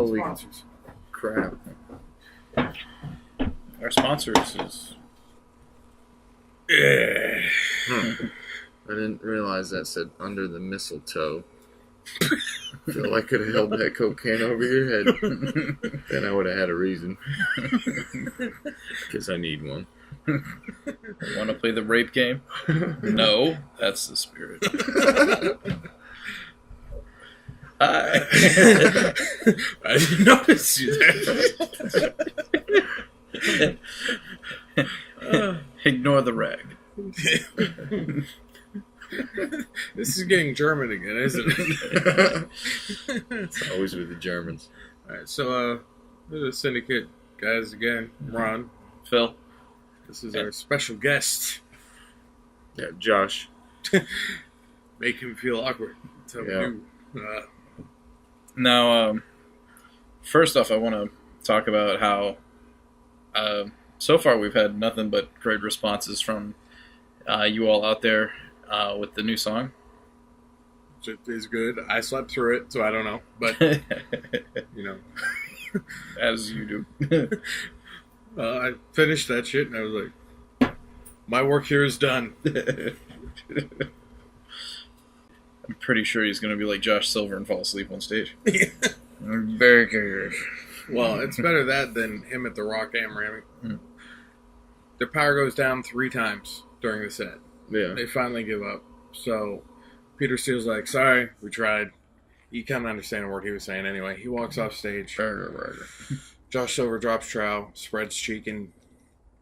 Holy sponsors. crap. Our sponsors is... I didn't realize that said under the mistletoe. I feel like I could have held that Coke can over your head. Then I would have had a reason. Because I need one. Want to play the rape game? No, that's the spirit. I didn't notice you there. Ignore the rag. This is getting German again, isn't it? It's always with the Germans. Alright, so, this is Syndicate guys again. Ron. Phil. This is our special guest. Yeah, Josh. Make him feel awkward. That's how we do. Now, first off, I want to talk about how so far we've had nothing but great responses from you all out there with the new song. It is good. I slept through it, so I don't know. But, you know. As you do. I finished that shit, and I was like, my work here is done. I'm pretty sure he's going to be like Josh Silver and fall asleep on stage. Burgers. Well, it's better that than him at the Rock Am ramming. Their power goes down 3 times during the set. Yeah. They finally give up. So Peter Steele's like, sorry, we tried. You kind of understand what he was saying anyway. He walks off stage. Burger. Josh Silver drops trowel, spreads cheek, and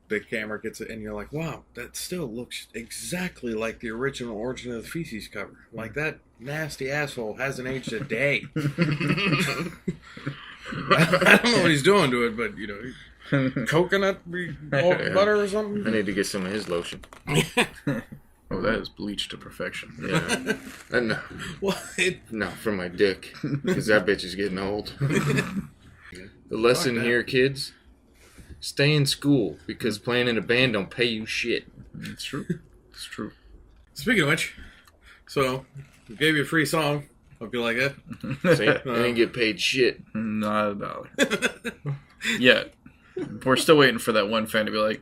the camera gets it, and you're like, wow, that still looks exactly like the original Origin of the Feces cover. Like, that nasty asshole hasn't aged a day. I don't know what he's doing to it, but, you know, coconut butter or something? I need to get some of his lotion. Oh, that is bleached to perfection. Yeah. No. What? No, from my dick. Because that bitch is getting old. The lesson here, kids, stay in school because playing in a band don't pay you shit. It's true. It's true. Speaking of which, so, we gave you a free song. Hope you like it. See, I didn't get paid shit. Not $1. Yet. We're still waiting for that one fan to be like,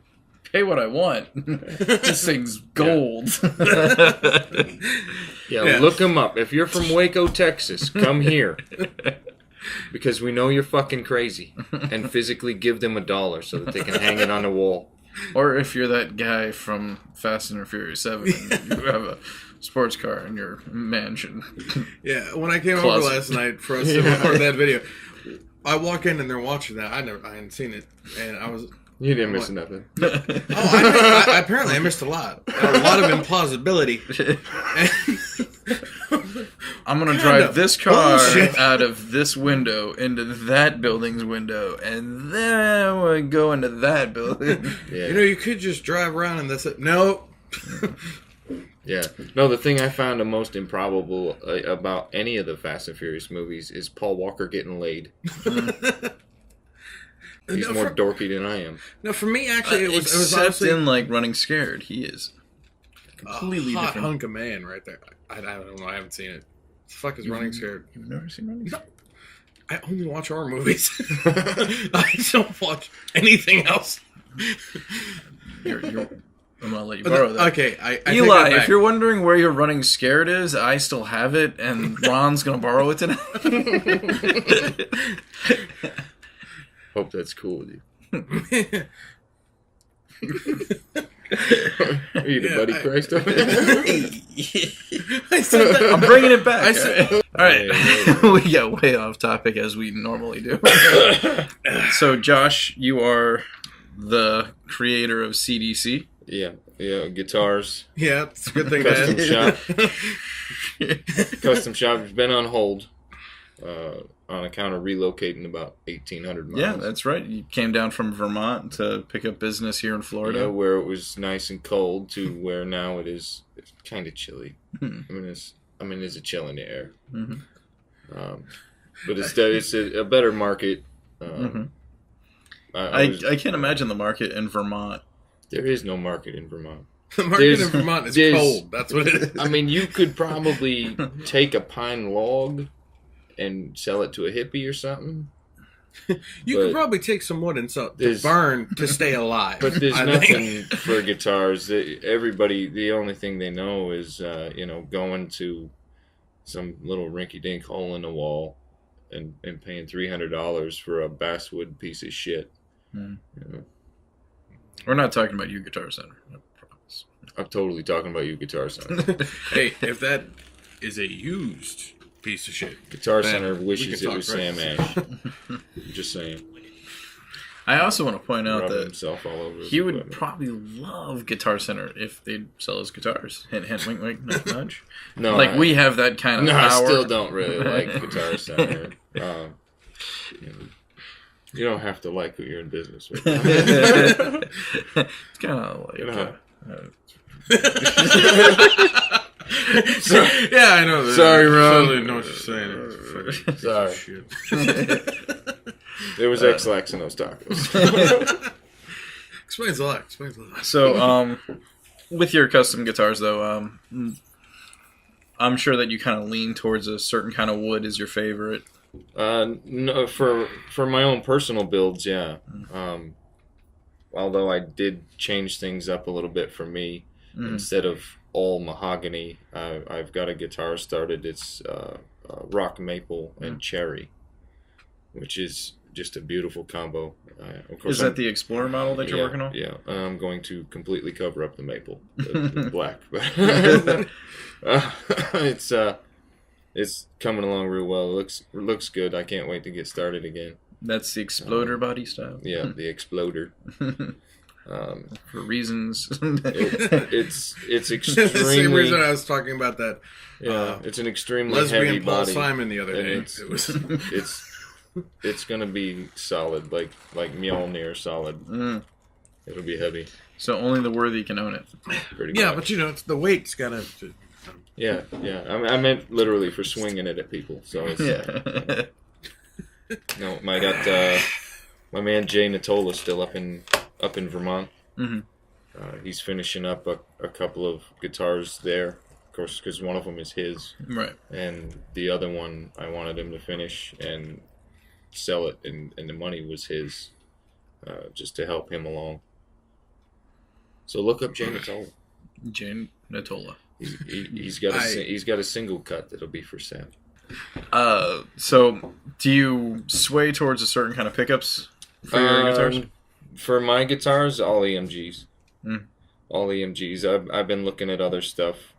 pay what I want. This thing's gold. Yeah, look them up. If you're from Waco, Texas, come here. Because we know you're fucking crazy. And physically give them $1 so that they can hang it on the wall. Or if you're that guy from Fast and the Furious 7 and you have a sports car in your mansion. Yeah, when I came over last night for us to record that video, I walk in and they're watching that. I hadn't seen it. And I was... You didn't miss nothing. Apparently I missed a lot. A lot of implausibility. I'm going to drive this car out of this window into that building's window, and then I'm going to go into that building. Yeah. You know, you could just drive around and that's it. No. Yeah. No, the thing I found the most improbable about any of the Fast and Furious movies is Paul Walker getting laid. He's more dorky than I am. No, for me, actually, it was honestly in like Running Scared. He is completely hot different. hunk of man right there. I don't know. I haven't seen it. What the fuck is Running Scared? You've never seen Running Scared? I only watch horror movies. I don't watch anything else. I'm gonna let you borrow that. Okay, I Eli, if you're wondering where your Running Scared is, I still have it, and Ron's gonna borrow it tonight. Hope that's cool with you. Are you the Buddy Christ over there? I said that. I'm bringing it back. All right. We got way off topic as we normally do. So, Josh, you are the creator of CDC. Yeah, guitars. Yeah, it's a good thing. Custom shop. Custom shop has been on hold on account of relocating about 1,800 miles. Yeah, that's right. You came down from Vermont to pick up business here in Florida. Yeah, where it was nice and cold to where now it's kind of chilly. I mean, there's a chill in the air. Mm-hmm. But it's a better market. I can't imagine the market in Vermont. There is no market in Vermont. The market in Vermont is cold. That's what it is. I mean, you could probably take a pine log and sell it to a hippie or something. You could probably take some wood and to burn to stay alive. But there's nothing for guitars. Everybody, the only thing they know is, going to some little rinky-dink hole in the wall and paying $300 for a basswood piece of shit. You know? We're not talking about you, Guitar Center. I promise. I'm totally talking about you, Guitar Center. Hey, if that is a used piece of shit, Guitar Center wishes it was Sam Ash. I'm just saying. I also want to point out that himself all over he would probably love Guitar Center if they'd sell his guitars. Hint, hint, wink, wink, nudge, nudge. No, we have that kind of power. I still don't really like Guitar Center. You don't have to like who you're in business with. It's kind of like... yeah, I know that. Sorry, Ron. I know what you're saying. Sorry. Shit. There was X-Lax in those tacos. Explains a lot. So, with your custom guitars, though, I'm sure that you kind of lean towards a certain kind of wood is your favorite. No, for my own personal builds, yeah. Although I did change things up a little bit for me. Instead of all mahogany, I've got a guitar started. It's rock maple and cherry, which is just a beautiful combo. Of course, is that the Explorer model that you're working on? Yeah, I'm going to completely cover up the maple with black. It's coming along real well. It looks good. I can't wait to get started again. That's the Exploder body style? Yeah, the Exploder. For reasons. It's extremely... the same reason I was talking about that. Yeah, it's an extremely lesbian heavy Paul body. Simon the other day. It's gonna be solid, like Mjolnir solid. It'll be heavy. So only the worthy can own it. Pretty yeah, much. but the weight's gotta... Yeah. I meant literally for swinging it at people. So it's... No, I got my man Jay Natola still up in Vermont. He's finishing up a couple of guitars there, of course, because one of them is his, right? And the other one I wanted him to finish and sell it, and the money was his, just to help him along. So look up Jay Natola. Jay Natola. He's got a single cut that'll be for sale. So do you sway towards a certain kind of pickups for your guitars? For my guitars, all EMGs. All EMGs. I've been looking at other stuff.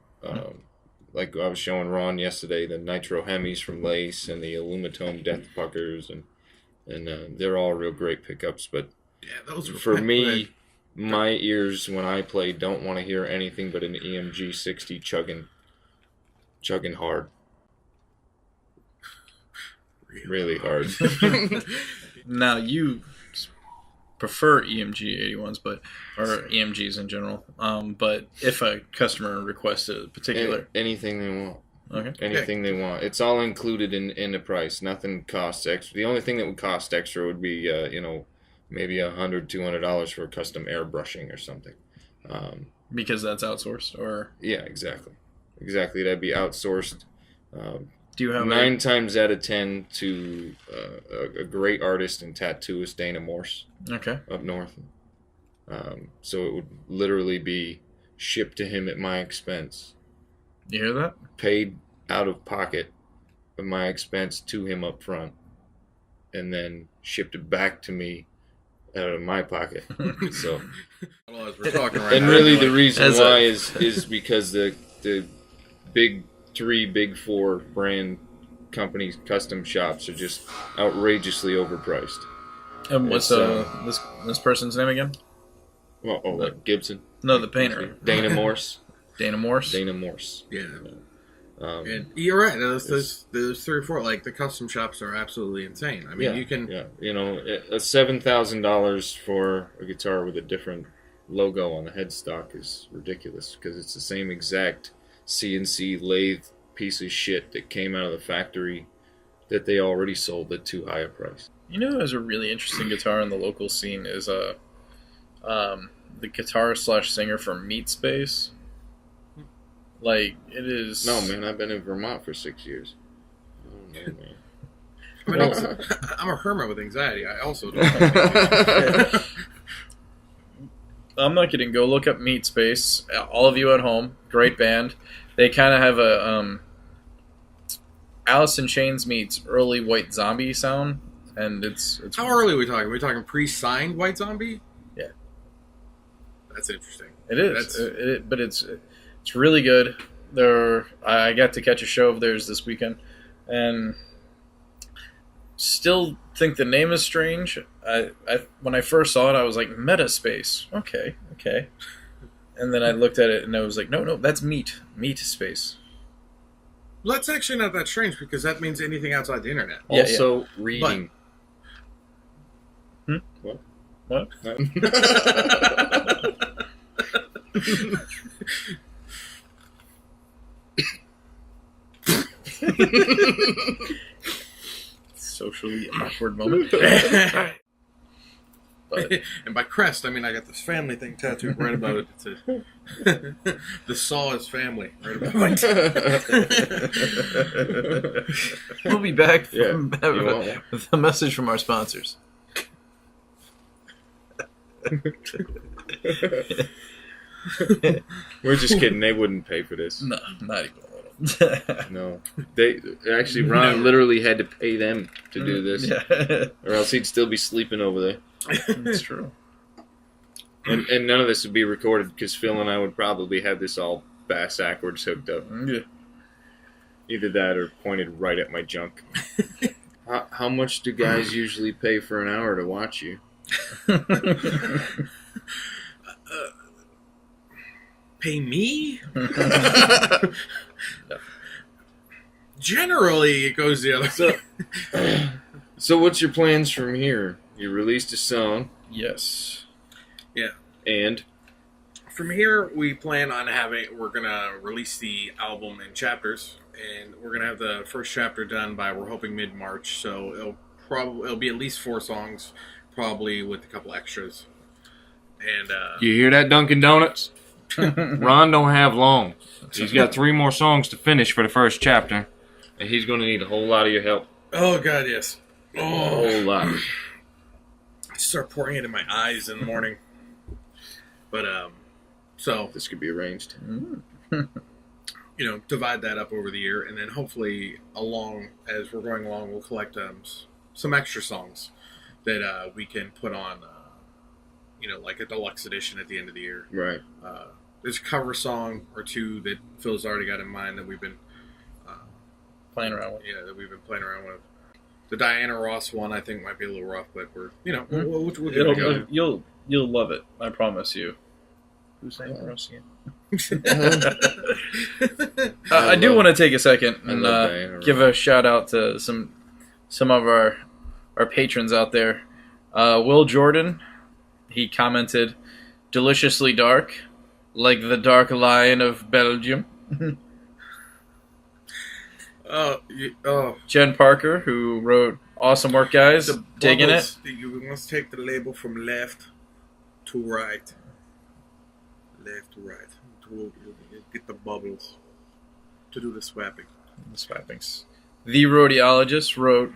Like I was showing Ron yesterday, the Nitro Hemis from Lace and the Alumatone Death Puckers, and they're all real great pickups. But yeah, those were for me, my ears when I play don't want to hear anything but an EMG 60 chugging hard. Really hard. Now you prefer EMG 81s, or EMGs in general. But if a customer requests a particular anything they want, anything they want, it's all included in the price. Nothing costs extra. The only thing that would cost extra would be maybe $100-$200 for custom airbrushing or something. Because that's outsourced, or yeah, exactly. That'd be outsourced. Do you have 9 times out of 10 to a great artist and tattooist, Dana Morse, up north. So it would literally be shipped to him at my expense. You hear that? Paid out of pocket at my expense to him up front, and then shipped it back to me out of my pocket. So, well, as we're talking right and now, really the reason why is because the big 3, big 4 brand companies, custom shops are just outrageously overpriced. And what's this person's name again? Gibson. No, the painter. Dana Morse. Dana Morse. Yeah. And you're right. There's 3 or 4. Like the custom shops are absolutely insane. I mean, you can. Yeah. $7,000 for a guitar with a different logo on the headstock is ridiculous because it's the same exact CNC lathe piece of shit that came out of the factory that they already sold at too high a price. You know, there's a really interesting guitar in the local scene is the guitar/singer for Meat Space. Like it is. No man, I've been in Vermont for 6 years. Oh no, man. I mean, I'm a hermit with anxiety. I also don't. I'm not kidding. Go look up Meat Space. All of you at home, great band. They kind of have a Alice in Chains meets early White Zombie sound, and it's How early are we talking? Are we talking pre-signed White Zombie? Yeah, that's interesting. It is, but it's really good. I got to catch a show of theirs this weekend, and still think the name is strange. When I first saw it, I was like, Metaspace. Okay. And then I looked at it and I was like, no, that's Meat Space. Well, that's actually not that strange because that means anything outside the internet. Also, reading. What? No. Socially awkward moment. But, and by crest, I mean I got this family thing tattooed right above it. It says, "The saw is family." Right above it. We'll be back with a message from our sponsors. We're just kidding. They wouldn't pay for this. No, not even a little. No, they actually Ron literally had to pay them to do this, or else he'd still be sleeping over there. That's true. And none of this would be recorded because Phil and I would probably have this all backwards hooked up. Yeah. Either that or pointed right at my junk. How much do guys usually pay for an hour to watch you? Pay me? Generally, it goes the other way. So what's your plans from here? You released a song. Yes. Yeah. And? From here, we plan on we're going to release the album in chapters, and we're going to have the first chapter done by, we're hoping, mid-March, so it'll be at least 4 songs, probably with a couple extras. And you hear that, Dunkin' Donuts? Ron don't have long. He's got 3 more songs to finish for the first chapter, and he's going to need a whole lot of your help. Oh, God, yes. A whole lot. I start pouring it in my eyes in the morning. But, so... This could be arranged. Divide that up over the year, and then hopefully, as we're going along, we'll collect some extra songs that we can put on, like a deluxe edition at the end of the year. Right. There's a cover song or 2 that Phil's already got in mind that we've been playing around with. Yeah, that we've been playing around with. The Diana Ross one, I think, might be a little rough, but we'll give it a go. You'll love it. I promise you. Who's saying Ross again? I do want to take a second and give a shout out to some of our patrons out there. Will Jordan, he commented, "Deliciously dark, like the dark lion of Belgium." Jen Parker, who wrote, "Awesome work, guys. Digging it." You must take the label from left to right. Left to right. To get the bubbles. To do the swapping. The swappings. The Rhodiologist wrote,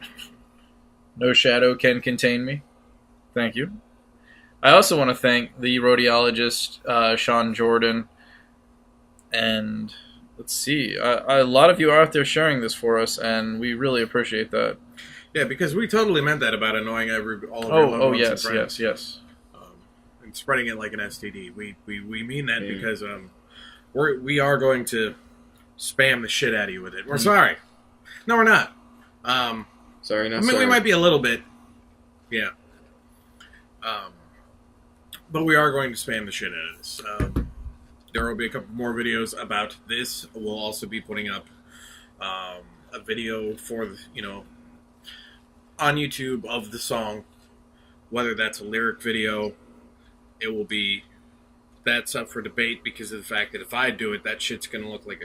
"No shadow can contain me." Thank you. I also want to thank the Rhodiologist, Sean Jordan, and let's see, a lot of you are out there sharing this for us, and we really appreciate that. Yeah, because we totally meant that about annoying all of our loved ones yes, and friends. yes. And spreading it like an STD. We mean that because we are going to spam the shit out of you with it. We're sorry. No, we're not. Sorry, not sorry. We might be a little bit. Yeah. But we are going to spam the shit out of this. There will be a couple more videos about this. We'll also be putting up a video for, on YouTube of the song. Whether that's a lyric video, that's up for debate because of the fact that if I do it, that shit's going to look like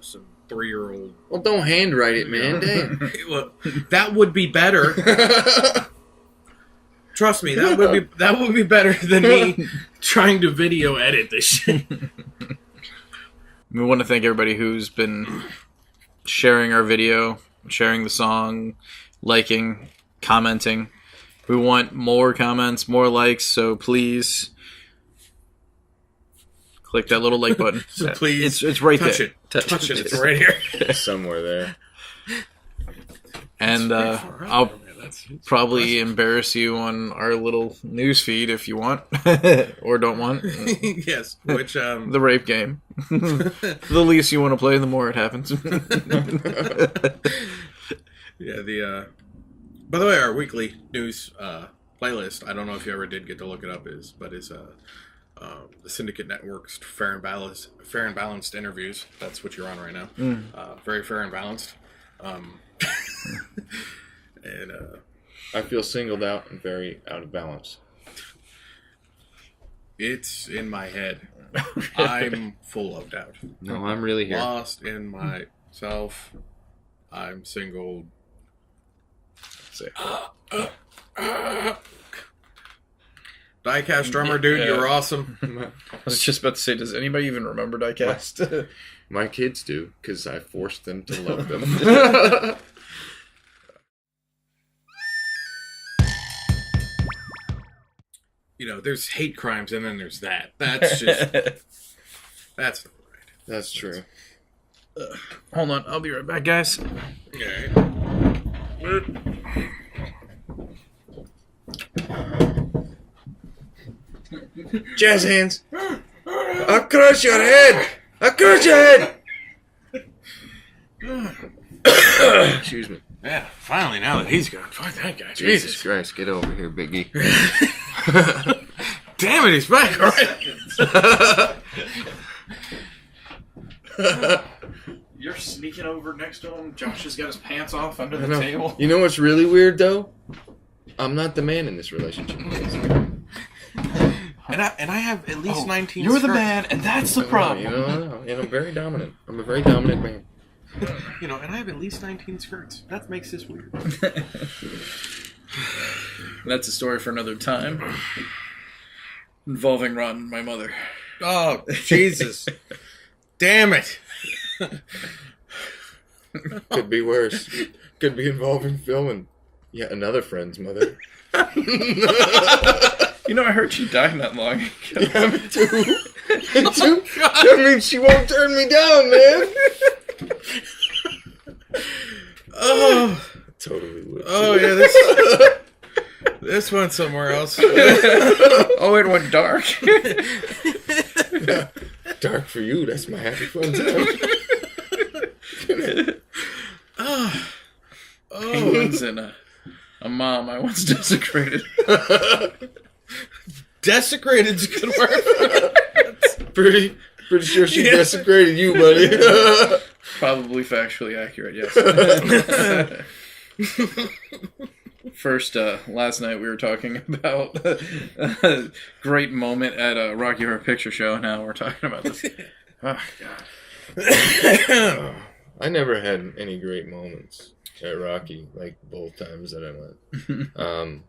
some 3-year-old. Well, don't handwrite it, man. Damn. Well, that would be better. Trust me, that would be better than me trying to video edit this shit. We want to thank everybody who's been sharing our video, sharing the song, liking, commenting. We want more comments, more likes, so please click that little like button. So please, it's right touch there. Touch it. It's right here. Somewhere there. And I'll probably embarrass you on our little news feed if you want or don't want. Yes, which the rape game. The least you want to play, the more it happens. Yeah, by the way, our weekly news playlist, I don't know if you ever did get to look it up, is the Syndicate Network's Fair and Balanced interviews. That's what you're on right now. Very fair and balanced. And I feel singled out and very out of balance. It's in my head. I'm full of doubt. No, I'm really here. Lost in myself. I'm singled. Diecast drummer, dude, you were awesome. I was just about to say, does anybody even remember Diecast? My kids do, because I forced them to love them. You know, there's hate crimes and then there's that. That's just... that's not right. That's true. Hold on, I'll be right back, guys. Okay. Jazz hands! I'll crush your head! I'll crush your head! Excuse me. Yeah, finally, now that he's gone. Fuck that guy. Jesus Christ, get over here, Biggie. Damn it, he's back. All right. You're sneaking over next to him. Josh has got his pants off under the table. You know what's really weird, though? I'm not the man in this relationship. And I have at least 19 You're skirts. the man, and that's the problem. You know, I'm very dominant. I'm a very dominant man. You know, and I have at least 19 skirts. That makes this weird. That's a story for another time. Involving Ron and my mother. Oh, Jesus. Damn it. Could be worse. Could be involving Phil and yet another friend's mother. You know, I heard she died not long ago. Yeah, me too. Me too. That means she won't turn me down, man. Oh. Totally would. Oh, yeah, this went somewhere else. Oh, it went dark. Yeah. Dark for you. That's my happy fun time. Penguins and a mom I once desecrated. Desecrated's a good word. Pretty sure she desecrated you, buddy. Probably factually accurate, yes. First, last night we were talking about a great moment at a Rocky Horror Picture Show. Now we're talking about this. Oh, God. I never had any great moments at Rocky, like both times that I went.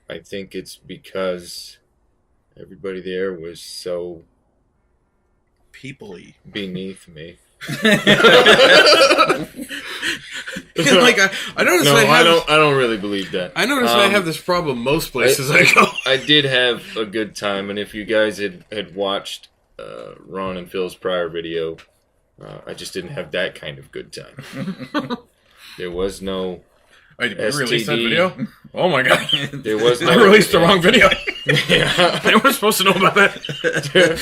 I think it's because everybody there was so People-y. beneath me. Like I noticed. No, I don't really believe that. I noticed I have this problem most places I go. I did have a good time, and if you guys had watched Ron and Phil's prior video, I just didn't have that kind of good time. There was no Wait, STD. you released that video? Oh my god! There was no, I released the wrong video. Yeah. They weren't supposed to know about that.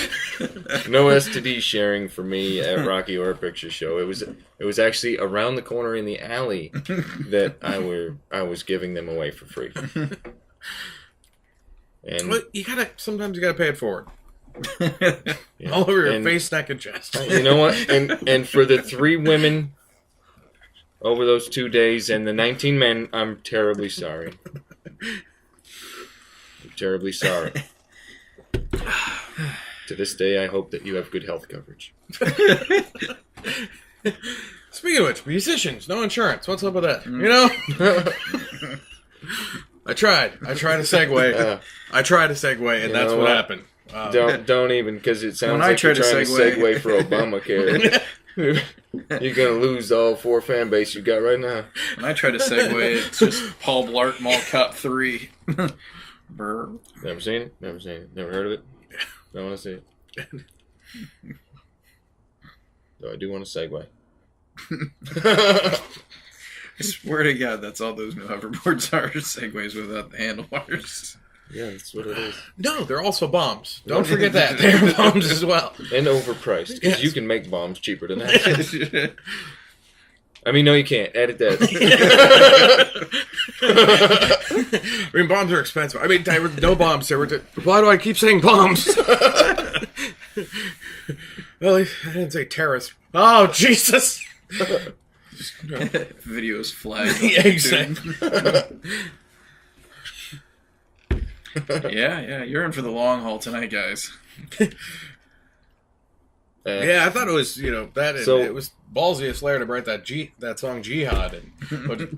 No STD sharing for me at Rocky Horror Picture Show. It was actually around the corner in the alley that I was giving them away for free. And Well, sometimes you gotta pay it forward. yeah. All over your And face, neck, and chest. You know what? And for the 3 women over those 2 days and the 19 men, I'm terribly sorry. I'm terribly sorry. To this day, I hope that you have good health coverage. Speaking of which, musicians, no insurance. What's up with that? You know? I tried to segue. I tried to segue, and that's what happened. Don't even, because it sounds When like I try you're to trying to segue segue for Obamacare. You're gonna lose all 4 fan base you got right now. When I try to segue, it's just Paul Blart Mall Cop 3. Brr. Never seen it. Never seen it. Never heard of it. Don't want to see it. Though I do want to segue. I swear to God, that's all those new hoverboards are. Segways without the handlebars. Yeah, that's what it is. No, they're also bombs. Don't forget that. They're bombs as well. And overpriced. Because Yes. you can make bombs cheaper than that. I mean, no, you can't. Edit that. I mean, bombs are expensive. I mean, no bombs. Why do I keep saying bombs? Well, I didn't say terrorists. Oh, Jesus. Videos flagged. Yeah, exactly. Yeah, you're in for the long haul tonight, guys. Yeah, I thought it was, So- it was ballsy of Slayer to write that song Jihad. But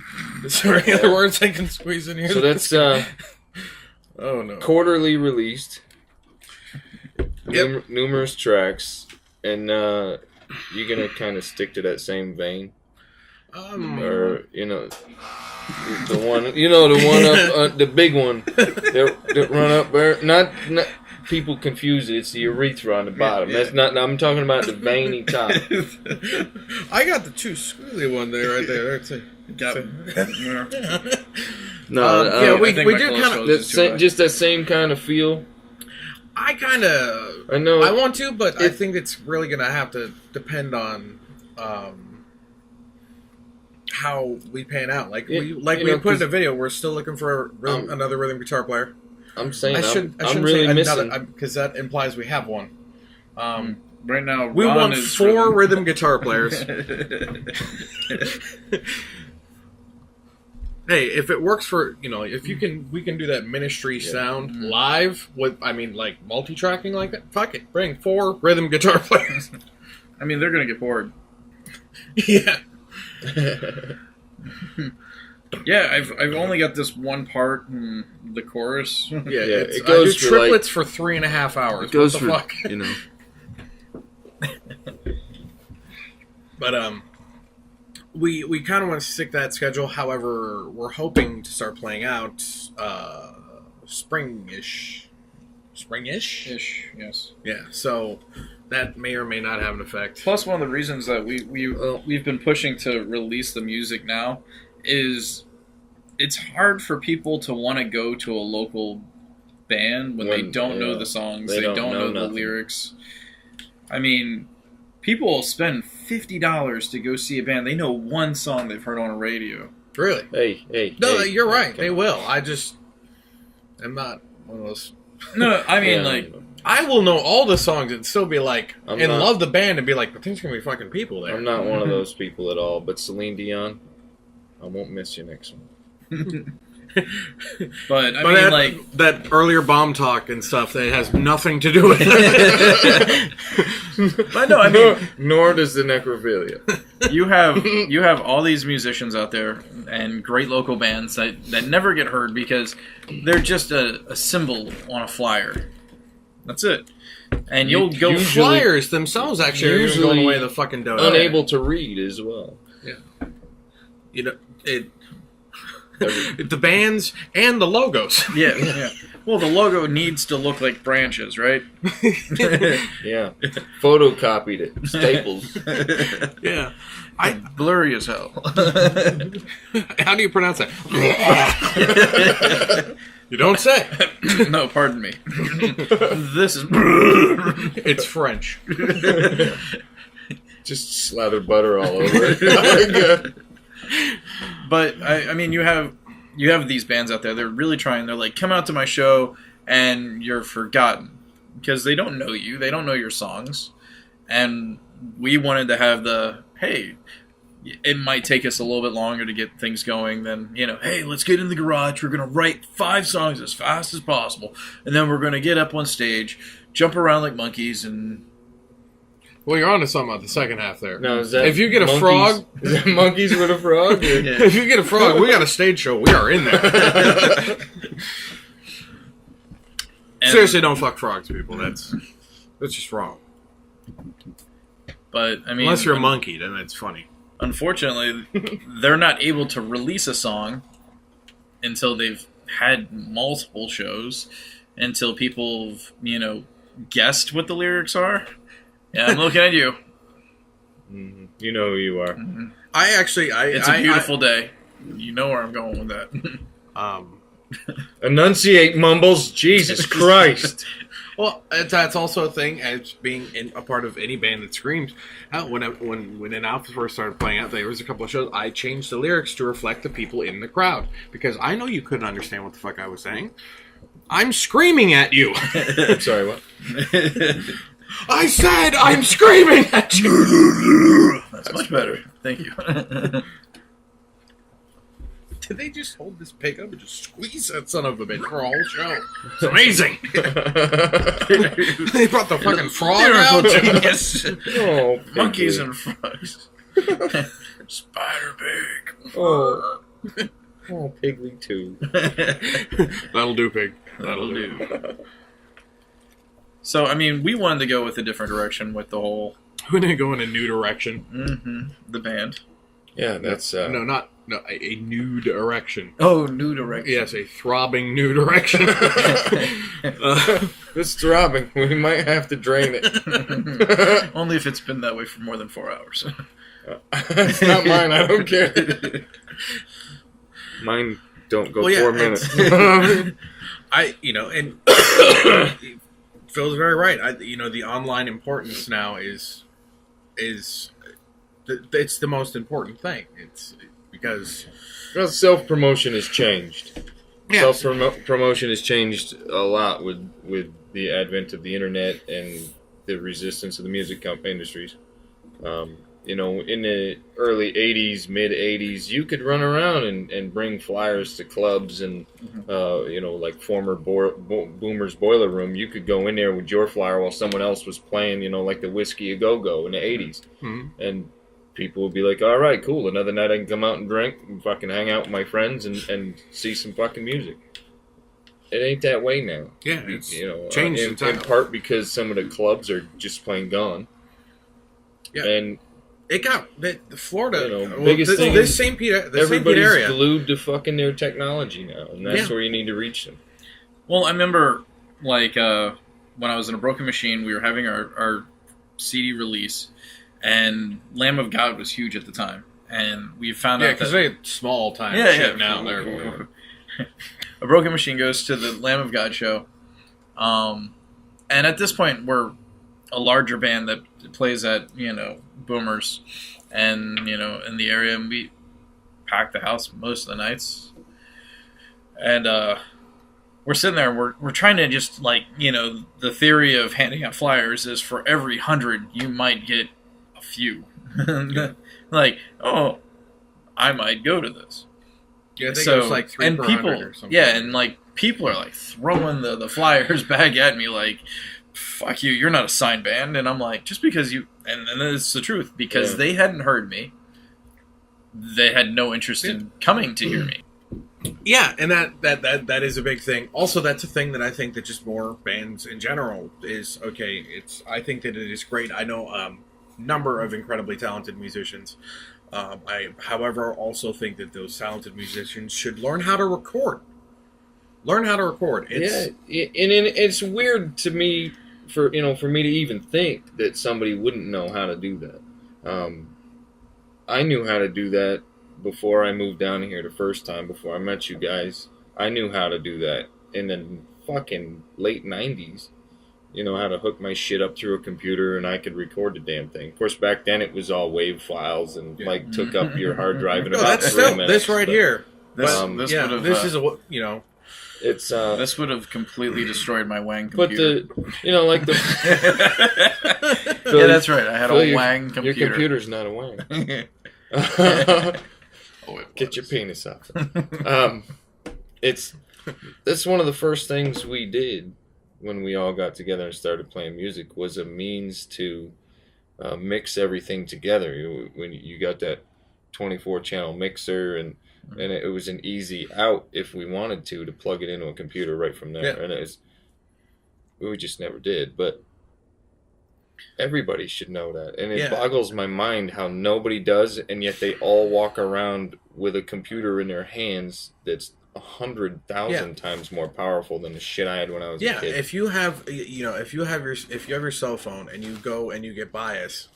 is there any other words I can squeeze in here? So that's oh, no. quarterly released. Yep. Numerous tracks. And you're going to kind of stick to that same vein? Or, the one up, the big one that run up there. Not people confuse it. It's the urethra on the bottom. Yeah. That's not. I'm talking about the veiny top. I got the two squiggly one there, right there. No, we think my do cholesterol kind of. is too high. just that same kind of feel. I kind of. I know. I want to, but I think it's really going to have to depend on how we pan out. Like we put in a video, we're still looking for another rhythm guitar player. I'm saying I'm really say missing. because that implies we have one. Right now, We Ron want is 4 rhythm guitar players. Hey, if it works for if we can do that Ministry sound live with like multi-tracking like that. Fuck it, bring 4 rhythm guitar players. I mean, they're gonna get bored. Yeah. Yeah, I've only got this one part in the chorus. Yeah, it goes I do for, triplets for 3.5 hours. It goes what the fuck? But we kind of want to stick to that schedule. However, we're hoping to start playing out spring-ish. Spring-ish? Ish, yes. Yeah, so that may or may not have an effect. Plus, one of the reasons that we've been pushing to release the music now is it's hard for people to want to go to a local band when they don't know the songs, they don't know the lyrics. I mean, people will spend $50 to go see a band. They know one song they've heard on a radio. Really? Hey. No, hey, you're right. They will. I'm not one of those. No, I mean, I will know all the songs and still be like, not- love the band and be like, but there's going to be fucking people there. I'm not one of those people at all. But Celine Dion, I won't miss you next one. but I mean, that earlier bomb talk and stuff that has nothing to do with it. but no, I mean, nor does the necrophilia. you have all these musicians out there and great local bands that never get heard because they're just a symbol on a flyer. That's it. And you'll go usually- Flyers themselves actually are usually going away the fucking dough. Unable to read as well. Yeah. The bands and the logos. Yeah. Well, the logo needs to look like branches, right? Yeah. Photocopied it. Staples. Yeah. Blurry as hell. How do you pronounce that? You don't say. No, pardon me. This is... It's French. Just slather butter all over it. Oh my God. But I mean, you have these bands out there. They're really trying. They're like, come out to my show, and you're forgotten because they don't know you. They don't know your songs. And we wanted to have hey, it might take us a little bit longer to get things going than hey, let's get in the garage. We're gonna write 5 songs as fast as possible, and then we're gonna get up on stage, jump around like monkeys, and. Well, you're on to something about the second half there. No, is that if you get a monkeys? frog... Is that monkeys with a frog? Or? Yeah. If you get a frog, we got a stage show. We are in there. Seriously, don't fuck frogs, people. That's just wrong. But I mean, unless you're a monkey, then it's funny. Unfortunately, they're not able to release a song until they've had multiple shows, until people, guessed what the lyrics are. Yeah, I'm looking at you. Mm-hmm. You know who you are. Mm-hmm. It's a beautiful day. You know where I'm going with that. Enunciate, Mumbles. Jesus Christ. Well, that's also a thing as being a part of any band that screams. When an Alpha first started playing out, there was a couple of shows. I changed the lyrics to reflect the people in the crowd because I know you couldn't understand what the fuck I was saying. I'm screaming at you. I'm sorry, what? I said I'm screaming at you. That's much better. Thank you. Did they just hold this pig up and just squeeze that son of a bitch for a whole show? It's amazing. They brought the fucking frog out. Genius. Oh, monkeys and frogs. Spider pig. Oh, Pigly too. That'll do, pig. That'll do. So, I mean, we wanted to go with a different direction with the whole... We didn't go in a new direction. Mm-hmm. The band. Yeah, that's... No, a nude erection. Oh, nude erection. Yes, a throbbing nude erection. It's throbbing. We might have to drain it. Only if it's been that way for more than 4 hours. It's not mine. I don't care. Mine don't go 4 minutes. And Phil's very right. The online importance now is it's the most important thing. It's because self-promotion has changed. Yeah. Self-promotion has changed a lot with the advent of the internet and the resistance of the music industries. In the early 80s, mid 80s, you could run around and bring flyers to clubs and, like former Boomer's Boiler Room. You could go in there with your flyer while someone else was playing, like the Whiskey A Go-Go in the 80s. Mm-hmm. And people would be like, all right, cool. Another night I can come out and drink and fucking hang out with my friends and see some fucking music. It ain't that way now. Yeah, it's changed in part because some of the clubs are just plain gone. Yeah. And it got Florida. Biggest thing. This St. Pete area. Everybody's glued to fucking their technology now, and that's where you need to reach them. Well, I remember, when I was in a Broken Machine, we were having our CD release, and Lamb of God was huge at the time, and we found out because they're small time shit now. They're a Broken Machine goes to the Lamb of God show, and at this point we're a larger band that plays at Boomers and in the area, and we pack the house most of the nights, and we're sitting there, we're trying to just the theory of handing out flyers is for every 100 you might get a few. I might go to this. Yeah, I think it was like 3 and per people, 100 or something. Yeah, and people are throwing the flyers back at me fuck you, you're not a signed band. And I'm like, just because you, and it's the truth, because they hadn't heard me, they had no interest in coming to hear me. Yeah, and that is a big thing. Also, that's a thing that I think that just more bands in general is okay. I think that it is great. I know a number of incredibly talented musicians. I, however, also think that those talented musicians should learn how to record. It's weird to me for me to even think that somebody wouldn't know how to do that. I knew how to do that before I moved down here the first time, before I met you guys. I knew how to do that in the fucking late 90s. How to hook my shit up through a computer and I could record the damn thing. Of course, back then it was all WAV files and took up your hard drive in about 3 minutes. This right here. This would have completely destroyed my Wang computer. But yeah, that's right. I had a Wang computer. Your computer's not a Wang. Get your penis up. That's one of the first things we did when we all got together and started playing music, was a means to mix everything together. When you got that 24-channel mixer, and it was an easy out if we wanted to plug it into a computer right from there. Yeah. And we just never did. But Everybody should know that. And it boggles my mind how nobody does, and yet they all walk around with a computer in their hands that's 100,000 times more powerful than the shit I had when I was a kid. Yeah, if you have your cell phone and you go and you get bias,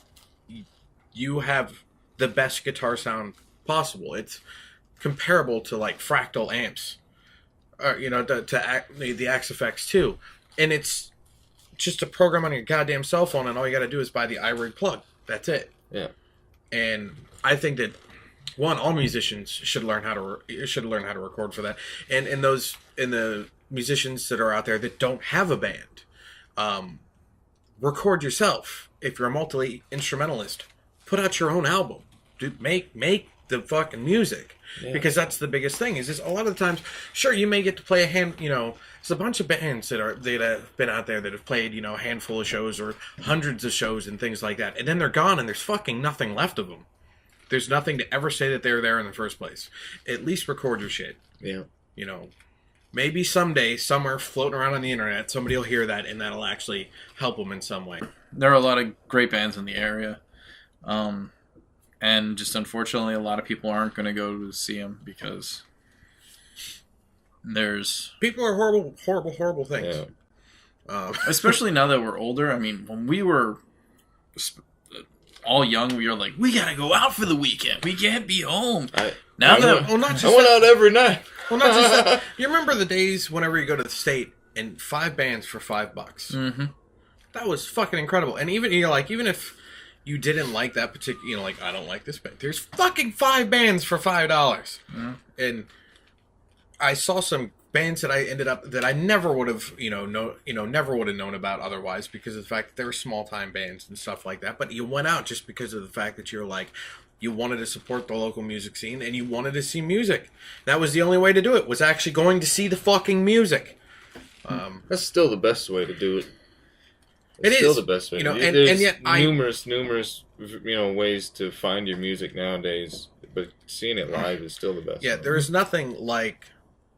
you have the best guitar sound possible. It's comparable to like fractal amps, or the XFX too, and it's just a program on your goddamn cell phone, and all you got to do is buy the iRig plug. That's it. Yeah, and I think that all musicians should learn how to record for that, and the musicians that are out there that don't have a band, record yourself. If you're a multi-instrumentalist, put out your own album. Dude, make the fucking music. Yeah. Because that's the biggest thing. Is a lot of the times, sure, you may get to play there's a bunch of bands that have been out there that have played, a handful of shows or hundreds of shows and things like that, and then they're gone and there's fucking nothing left of them. There's nothing to ever say that they're there in the first place. At least record your shit. Yeah. Maybe someday, somewhere floating around on the internet, somebody will hear that and that'll actually help them in some way. There are a lot of great bands in the area. And just unfortunately, a lot of people aren't going to go to see them because people are horrible, horrible, horrible things. Yeah. Especially now that we're older. I mean, when we were all young, we were like, we got to go out for the weekend. We can't be home. I went out every night. Well, not just that. You remember the days whenever you go to the state and 5 bands for $5? Mm-hmm. That was fucking incredible. And even if you didn't like that particular, I don't like this band. There's fucking 5 bands for $5. Mm-hmm. And I saw some bands that I never would have, never would have known about otherwise because of the fact that they were small time bands and stuff like that. But you went out just because of the fact that you're like, you wanted to support the local music scene and you wanted to see music. That was the only way to do it, was actually going to see the fucking music. That's still the best way to do it. It's still the best way. And yet numerous ways to find your music nowadays, but seeing it live is still the best. Yeah, there is nothing like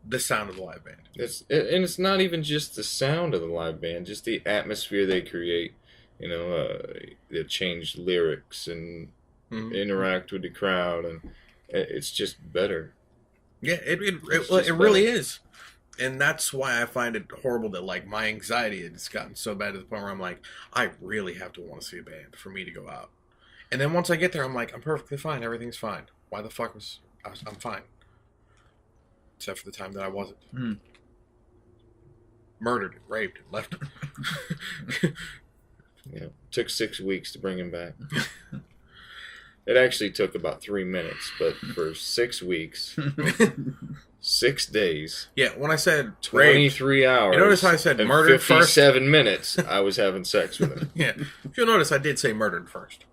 the sound of the live band. It's not even just the sound of the live band, just the atmosphere they create. They change lyrics and interact with the crowd, and it's just better. Yeah, it really is. And that's why I find it horrible that, my anxiety has gotten so bad to the point where I'm like, I really have to want to see a band for me to go out. And then once I get there, I'm like, I'm perfectly fine. Everything's fine. Why the fuck I'm fine. Except for the time that I wasn't. Murdered, raped, left. Yeah, took 6 weeks to bring him back. It actually took about 3 minutes, but for 6 weeks... 6 days. Yeah, when I said 23 hours. You notice how I said murdered 57 minutes, I was having sex with him. Yeah. If you'll notice, I did say murdered first.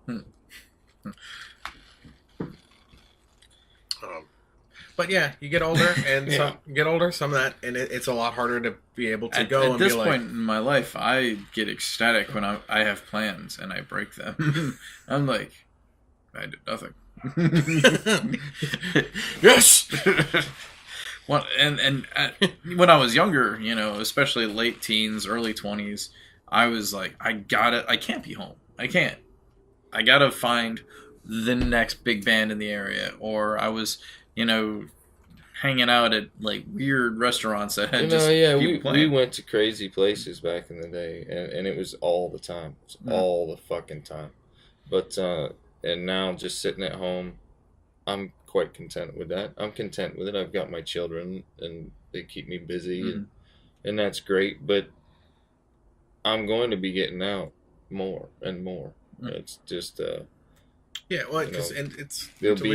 But yeah, you get older, and some of that, and it's a lot harder to be able to go and be like... At this point in my life, I get ecstatic when I have plans and I break them. I'm like, I did nothing. Yes! Well, and when I was younger, especially late teens, early 20s, I was like, I can't be home. I can't. I gotta find the next big band in the area. Or I was, hanging out at, weird restaurants that had we went to crazy places back in the day, and it was all the time. It was all the fucking time. But, and now just sitting at home, I'm quite content with that. I'm content with it. I've got my children and they keep me busy and that's great, but I'm going to be getting out more and more. It's just we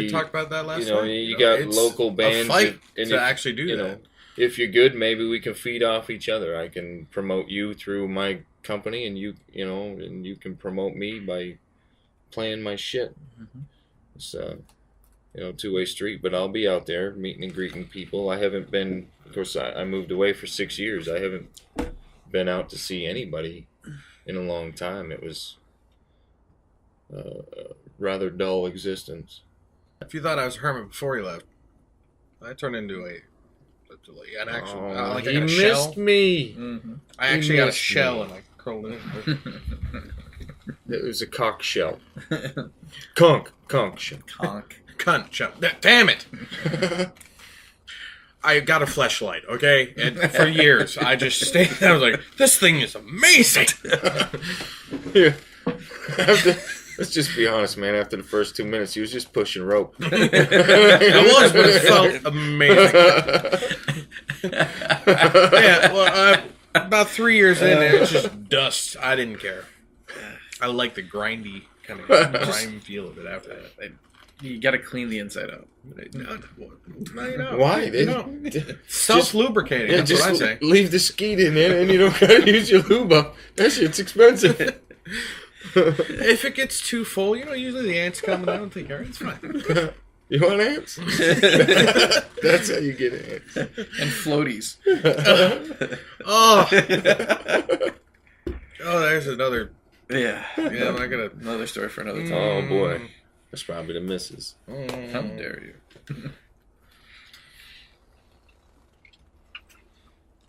talked about that last night. You got local bands a fight to actually do that. If you're good, maybe we can feed off each other. I can promote you through my company and you can promote me by playing my shit. It's two-way street, but I'll be out there meeting and greeting people. I haven't been, of course, I moved away for 6 years. I haven't been out to see anybody in a long time. It was a rather dull existence. If you thought I was a hermit before you left, I turned into an actual... he missed me. I actually got a shell and I curled in. It was a conch shell. Conch shell. Cunt shell. Damn it! I got a fleshlight, okay? And for years, I just stayed there. I was like, this thing is amazing! Yeah. Let's just be honest, man. After the first 2 minutes, he was just pushing rope. I was, but it felt amazing. Yeah, well, about 3 years in, it was just dust. I didn't care. I like the grindy kind of grime feel of it after that. You got to clean the inside out. Why? Self-lubricating, Yeah, that's just what I say. leave the skeet in there and you don't gotta use your lube up. That shit's expensive. If it gets too full, usually the ants come and I don't take care of it. It's fine. You want ants? That's how you get ants. And floaties. Oh, there's another. Yeah. Yeah, I'm not gonna. Another story for another time. Oh boy. That's probably the missus. How dare you?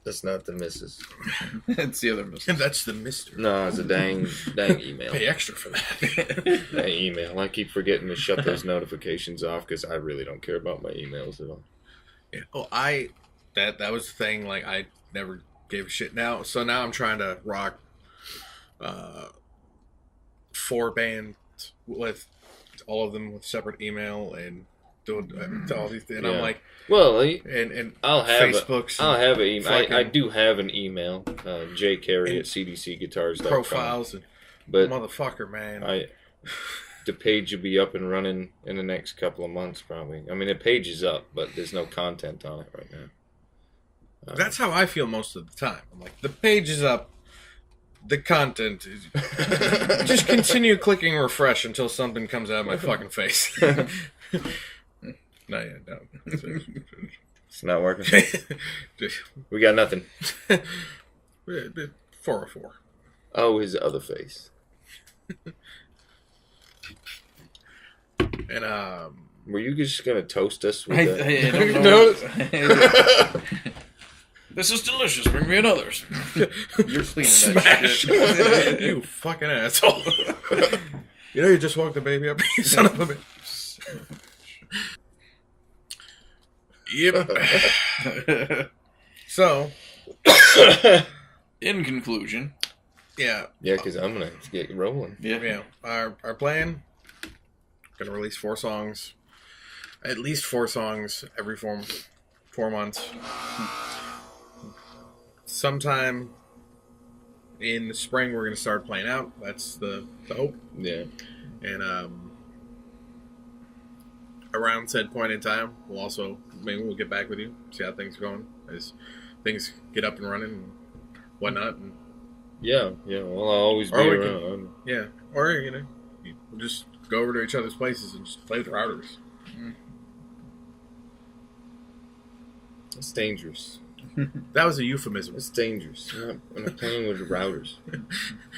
That's not the missus. It's the other missus. That's the mister. No, it's a dang email. Pay extra for that. Dang email. I keep forgetting to shut those notifications off because I really don't care about my emails at all. Yeah. Oh, that was the thing. Like, I never gave a shit. Now I'm trying to rock 4 bands with all of them with separate email and doing all these things. And I'm like, well, and I'll have Facebooks. I'll have an email. I do have an email. Carey at CDC Guitars.com. Profiles and but motherfucker, man. The page will be up and running in the next couple of months, probably. I mean, the page is up, but there's no content on it right now. That's how I feel most of the time. I'm like, the page is up. The content is... Just continue clicking refresh until something comes out of my fucking face. No. It's not working. We got nothing. 404. Oh, his other face. And were you just gonna toast us with that? I don't know. This is delicious. Bring me another. You're cleaning smash. that shit. You fucking asshole. You just woke the baby up. You son of a bitch. Yep. So, in conclusion, yeah, because I'm gonna get rolling. Yeah. Our plan, gonna release 4 songs, at least 4 songs every 4 months. Sometime in the spring, we're gonna start playing out. That's the hope. Yeah. And around said point in time, maybe we'll get back with you, see how things are going as things get up and running and whatnot. And yeah. Well, I'll always be around. Yeah, or we'll just go over to each other's places and just play with the routers. It's dangerous. That was a euphemism. It's dangerous. When I'm playing with the routers.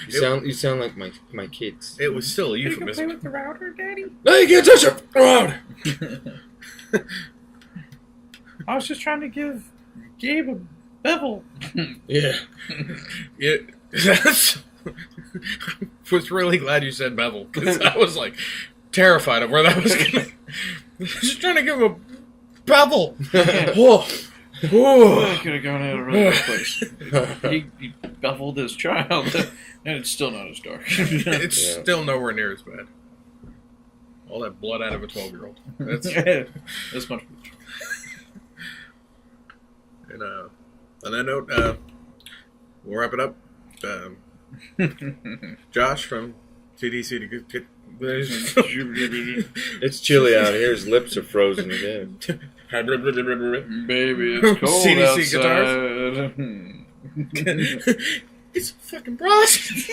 You sound like my kids. It was still a euphemism. You can play with the router, Daddy? No, you can't touch the router. I was just trying to give Gabe a bevel. Yeah. Was really glad you said bevel because I was like terrified of where that was going. Just trying to give him a bevel. I could have gone out a really good place. He beveled his child, and it's still not as dark. It's still nowhere near as bad. All that blood out of a 12-year-old. That's much. And on that note, we'll wrap it up. Josh from CDC to It's chilly out here. His lips are frozen again. Baby, it's cold CDC outside. guitars. It's fucking Bros.